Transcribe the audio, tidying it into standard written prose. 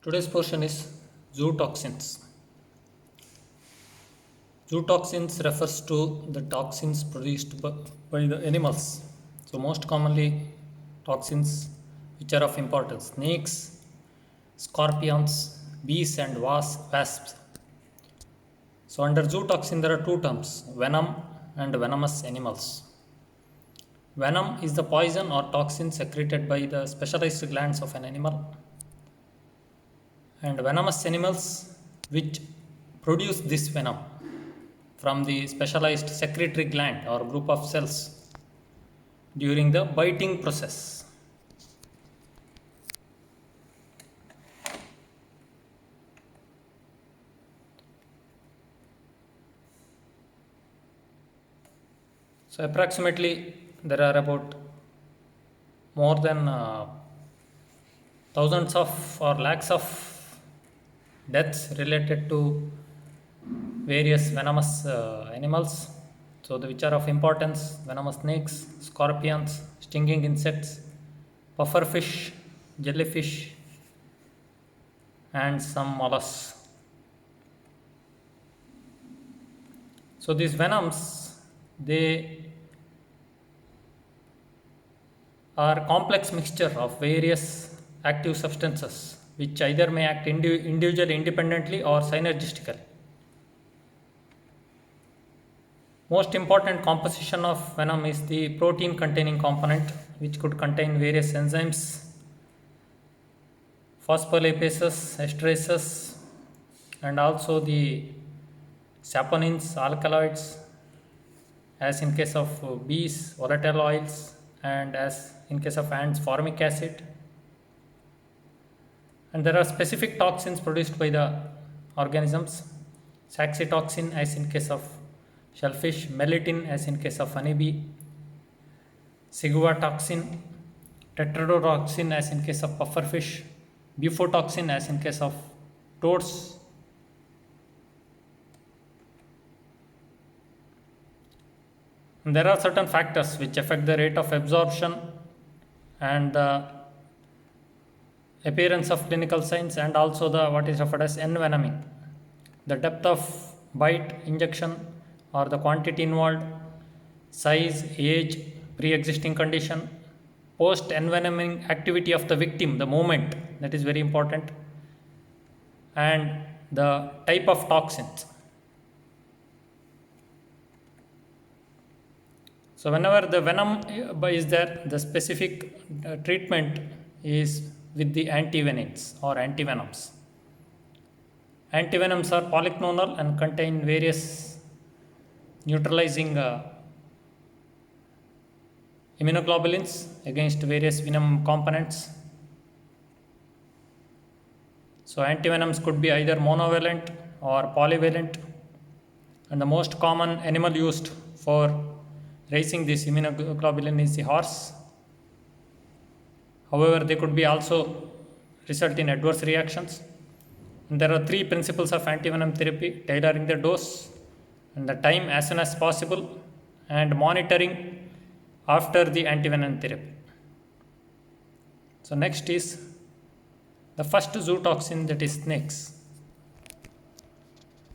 Today's portion is zootoxins. Zootoxins refers to the toxins produced by the animals. So most commonly toxins which are of importance: snakes, scorpions, bees and wasps. So under zootoxin there are two terms: venom and venomous animals. Venom is the poison or toxin secreted by the specialized glands of an animal, and venomous animals which produce this venom from the specialized secretory gland or group of cells during the biting process. So approximately there are about more than thousands of or lakhs of deaths related to various venomous animals. So which are of importance: venomous snakes, scorpions, stinging insects, pufferfish, jellyfish, and some mollusks. So these venoms, they are complex mixture of various active substances which either may act individually independently or synergistically. Most important composition of venom is the protein containing component, which could contain various enzymes, phospholipases, esterases, and also the saponins, alkaloids, as in case of bees, volatile oils, and as in case of ants, formic acid. And there are specific toxins produced by the organisms: saxitoxin as in case of shellfish, melittin as in case of honeybee, ciguatoxin, tetrodotoxin as in case of pufferfish, bufotoxin as in case of toads. And there are certain factors which affect the rate of absorption and the appearance of clinical signs, and also the what is referred as envenoming, the depth of bite, injection, or the quantity involved, size, age, pre-existing condition, post envenoming activity of the victim, the movement, that is very important, and the type of toxins. So whenever the venom is there, the specific treatment is with the antivenins or antivenoms. Antivenoms are polyclonal and contain various neutralizing immunoglobulins against various venom components. So antivenoms could be either monovalent or polyvalent, and the most common animal used for raising this immunoglobulin is the horse. However, they could be also result in adverse reactions. And there are three principles of antivenom therapy: tailoring the dose and the time as soon as possible, and monitoring after the antivenom therapy. So next is the first zootoxin, that is snakes.